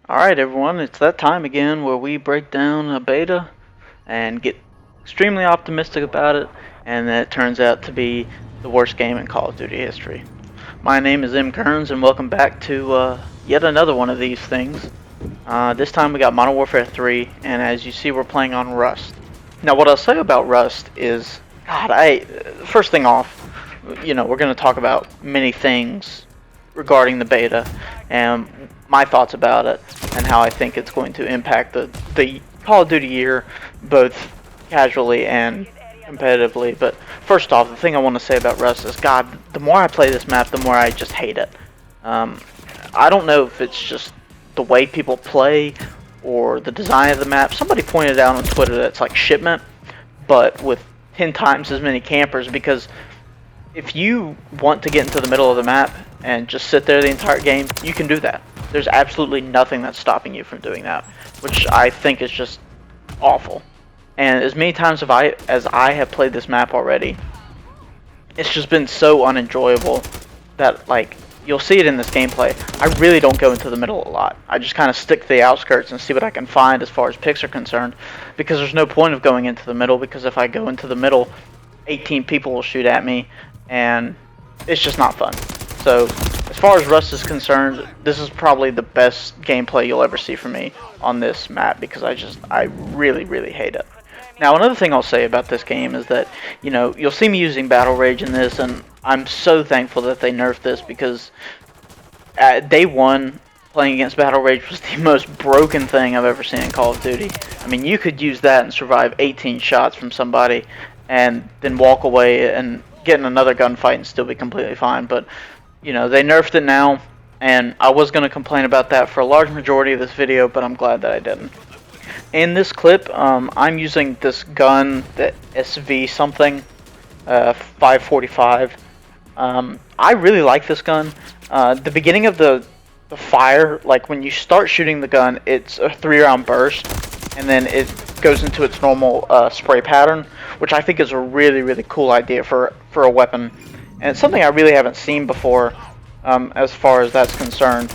Alright everyone, it's that time again where we break down a beta and get extremely optimistic about it, and then it turns out to be the worst game in Call of Duty history. My name is M. Kearns and welcome back to yet another one of these things. This time we got Modern Warfare 3, and as you see we're playing on Rust. Now what I'll say about Rust is, first thing off, we're going to talk about many things regarding the beta and my thoughts about it and how I think it's going to impact the Call of Duty year, both casually and competitively. But first off, the thing I want to say about Rust is, God, the more I play this map, the more I just hate it. I don't know if it's just the way people play or the design of the map. Somebody pointed out on Twitter that it's like Shipment, but with 10 times as many campers, because if you want to get into the middle of the map and just sit there the entire game, you can do that. There's absolutely nothing that's stopping you from doing that, which I think is just awful. And as many times as I have played this map already, it's just been so unenjoyable that, like, you'll see it in this gameplay. I really don't go into the middle a lot. I just kind of stick to the outskirts and see what I can find as far as picks are concerned, because there's no point of going into the middle, because if I go into the middle, 18 people will shoot at me, and it's just not fun. So, as far as Rust is concerned, this is probably the best gameplay you'll ever see from me on this map, because I really, really hate it. Now, another thing I'll say about this game is that, you'll see me using Battle Rage in this, and I'm so thankful that they nerfed this, because at day one, playing against Battle Rage was the most broken thing I've ever seen in Call of Duty. I mean, you could use that and survive 18 shots from somebody, and then walk away and get in another gunfight and still be completely fine. But, they nerfed it now, and I was going to complain about that for a large majority of this video, but I'm glad that I didn't. In this clip, I'm using this gun, the SV something, 545. I really like this gun. The beginning of the fire, like when you start shooting the gun, it's a 3-round burst, and then it goes into its normal spray pattern, which I think is a really, really cool idea for a weapon. And it's something I really haven't seen before, as far as that's concerned.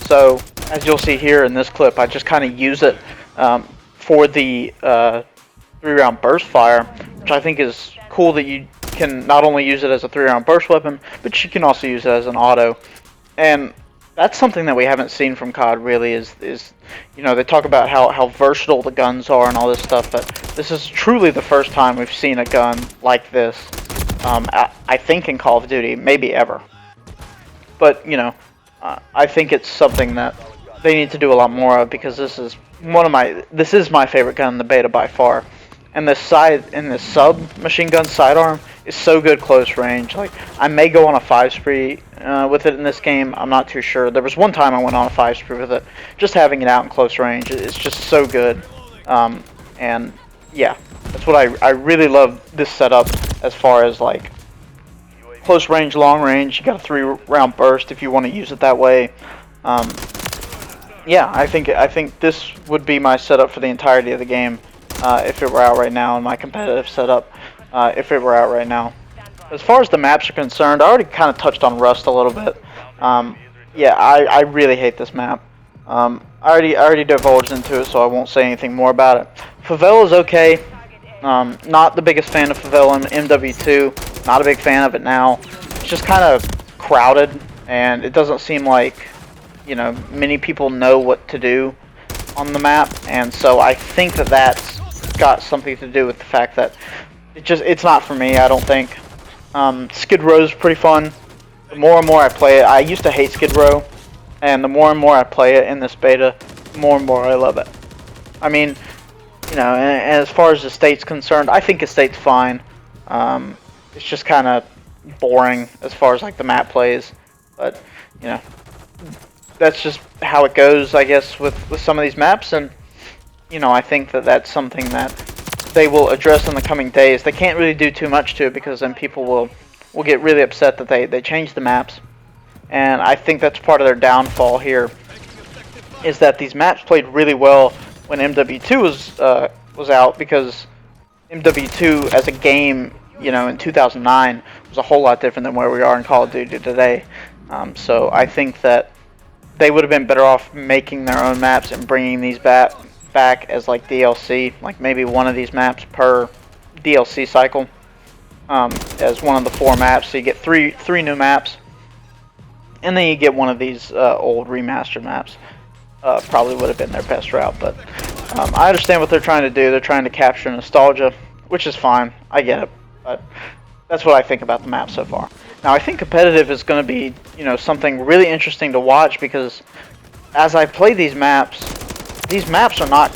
So, as you'll see here in this clip, I just kind of use it for the 3-round burst fire, which I think is cool, that you can not only use it as a 3-round burst weapon, but you can also use it as an auto. And that's something that we haven't seen from COD, really, is they talk about how versatile the guns are and all this stuff, but this is truly the first time we've seen a gun like this, I think in Call of Duty, maybe ever. But, I think it's something that they need to do a lot more of, because this is my favorite gun in the beta by far. And this submachine gun sidearm is so good close range. Like, I may go on a 5-spree with it in this game. I'm not too sure. There was one time I went on a 5-spree with it. Just having it out in close range, it's just so good. And yeah, that's what I really love this setup, as far as like close range, long range. You got a 3-round burst if you want to use it that way. Yeah, I think this would be my setup for the entirety of the game. If it were out right now, in my competitive setup, if it were out right now. As far as the maps are concerned, I already kind of touched on Rust a little bit. Yeah, I really hate this map. I already divulged into it, so I won't say anything more about it. Favela is okay. Not the biggest fan of Favela in MW2. Not a big fan of it now. It's just kind of crowded, and it doesn't seem like, many people know what to do on the map, and so I think that that's got something to do with the fact that it's not for me, I don't think. Skid Row's pretty fun. The more and more I play it, I used to hate Skid Row, and the more and more I play it in this beta, the more and more I love it. I mean, and as far as the state's concerned, I think the state's fine. It's just kind of boring as far as like the map plays, but that's just how it goes, I guess, with some of these maps. And I think that that's something that they will address in the coming days. They can't really do too much to it, because then people will get really upset that they changed the maps. And I think that's part of their downfall here, is that these maps played really well when MW2 was out, because MW2 as a game, in 2009 was a whole lot different than where we are in Call of Duty today. So I think that they would have been better off making their own maps and bringing these back as like DLC, like maybe one of these maps per DLC cycle, as one of the 4 maps. So you get three new maps, and then you get one of these old remastered maps. Probably would have been their best route, but I understand what they're trying to do. They're trying to capture nostalgia, which is fine. I get it, but that's what I think about the map so far. Now, I think competitive is going to be, something really interesting to watch, because as I play these maps are not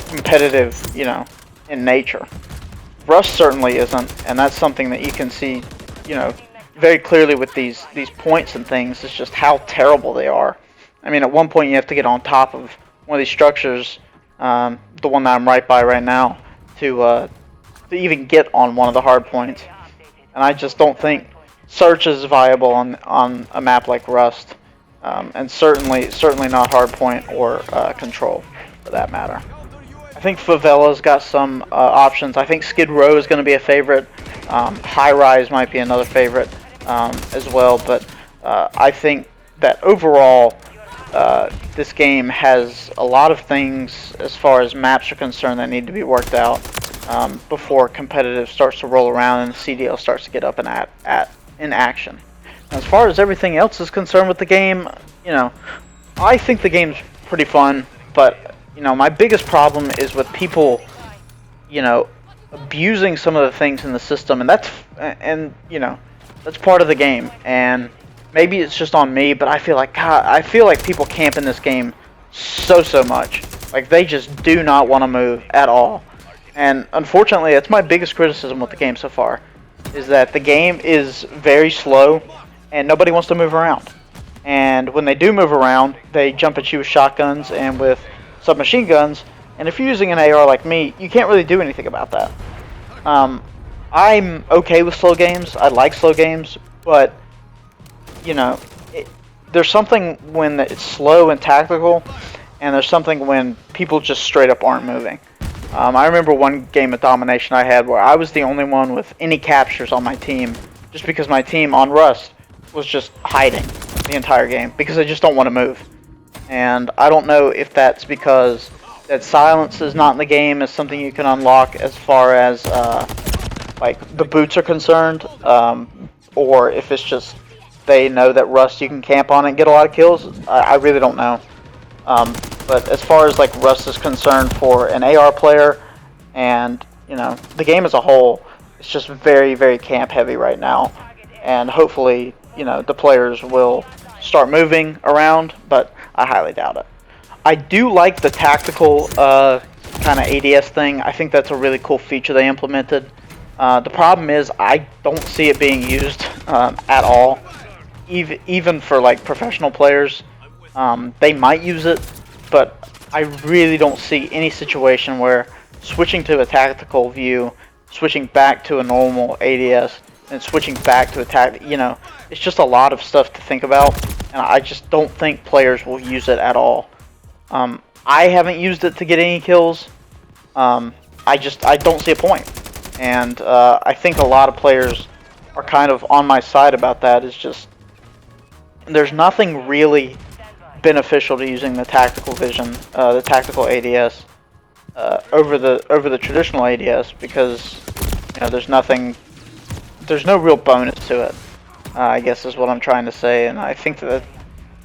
competitive, in nature. Rust certainly isn't, and that's something that you can see, very clearly with these points and things. It's just how terrible they are. I mean, at one point you have to get on top of one of these structures, the one that I'm right by right now, to even get on one of the hard points. And I just don't think search is viable on a map like Rust, and certainly not hardpoint or control, for that matter. I think Favela's got some options. I think Skid Row is going to be a favorite. High Rise might be another favorite as well. But I think that overall, this game has a lot of things as far as maps are concerned that need to be worked out before competitive starts to roll around and the CDL starts to get up and in action. As far as everything else is concerned with the game, I think the game's pretty fun, but my biggest problem is with people, abusing some of the things in the system, and that's part of the game. And maybe it's just on me, but I feel like people camp in this game so much. Like, they just do not want to move at all. And unfortunately, that's my biggest criticism with the game so far, is that the game is very slow and nobody wants to move around. And when they do move around, they jump at you with shotguns and with submachine guns. And if you're using an AR like me, you can't really do anything about that. I'm okay with slow games. I like slow games, but there's something when it's slow and tactical, and there's something when people just straight up aren't moving. I remember one game of domination I had where I was the only one with any captures on my team, just because my team on Rust was just hiding the entire game because they just don't want to move. And I don't know if that's because that silence is not in the game as something you can unlock as far as like the boots are concerned, or if it's just they know that Rust you can camp on and get a lot of kills. I really don't know. But as far as like Rust is concerned for an AR player, and the game as a whole, it's just very camp heavy right now. And hopefully the players will start moving around, but I highly doubt it. I do like the tactical kind of ADS thing. I think that's a really cool feature they implemented. The problem is I don't see it being used at all, even for like professional players. They might use it, but I really don't see any situation where switching to a tactical view, switching back to a normal ADS, and switching back to attack, it's just a lot of stuff to think about, and I just don't think players will use it at all. I haven't used it to get any kills. I don't see a point, and I think a lot of players are kind of on my side about that. It's just there's nothing really beneficial to using the tactical vision, the tactical ADS over the traditional ADS, because there's no real bonus to it. I guess is what I'm trying to say, and I think that's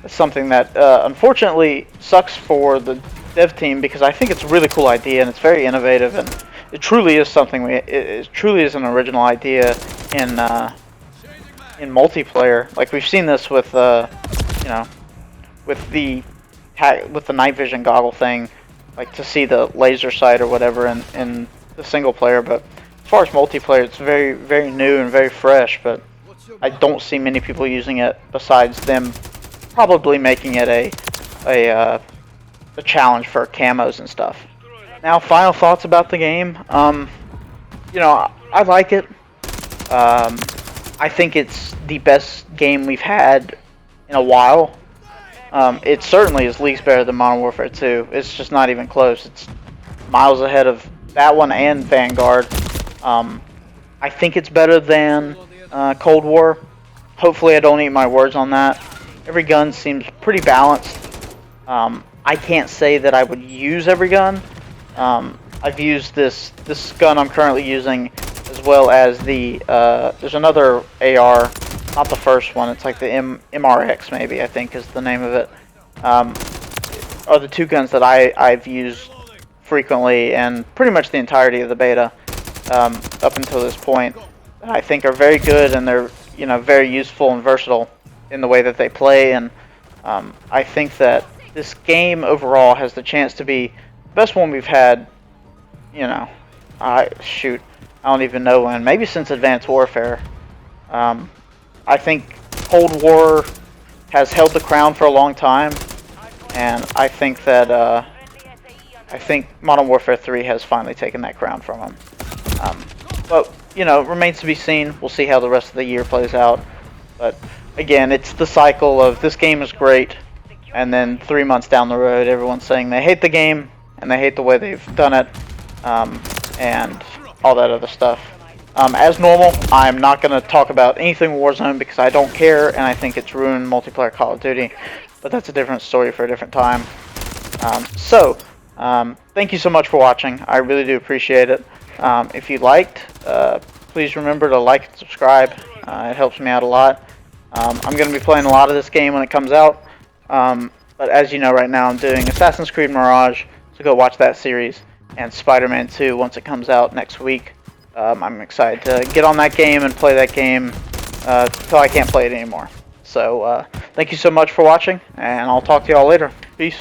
something that unfortunately sucks for the dev team, because I think it's a really cool idea and it's very innovative, and it truly is something it truly is an original idea in multiplayer. Like, we've seen this with with the night vision goggle thing, like to see the laser sight or whatever in the single player. But as far as multiplayer, it's very new and very fresh, but I don't see many people using it besides them probably making it a challenge for camos and stuff. Now, final thoughts about the game. I like it. I think it's the best game we've had in a while. It certainly is leagues better than Modern Warfare 2. It's just not even close. It's miles ahead of that one and Vanguard. I think it's better than Cold War. Hopefully I don't eat my words on that. Every gun seems pretty balanced. I can't say that I would use every gun. I've used this gun I'm currently using, as well as there's another AR, not the first one. It's like the MRX maybe, I think is the name of it. Are the two guns that I've used frequently and pretty much the entirety of the beta up until this point. I think are very good, and they're very useful and versatile in the way that they play. And I think that this game overall has the chance to be the best one we've had. I don't even know when. Maybe since Advanced Warfare. I think Cold War has held the crown for a long time, and I think that Modern Warfare 3 has finally taken that crown from him. But it remains to be seen. We'll see how the rest of the year plays out. But again, it's the cycle of this game is great, and then 3 months down the road, everyone's saying they hate the game and they hate the way they've done it, and all that other stuff. As normal, I'm not going to talk about anything Warzone because I don't care, and I think it's ruined multiplayer Call of Duty. But that's a different story for a different time. Thank you so much for watching. I really do appreciate it. If you liked, please remember to like and subscribe. It helps me out a lot. I'm going to be playing a lot of this game when it comes out. But as you know, right now I'm doing Assassin's Creed Mirage, so go watch that series. And Spider-Man 2 once it comes out next week. I'm excited to get on that game and play that game until I can't play it anymore. So thank you so much for watching, and I'll talk to y'all later. Peace.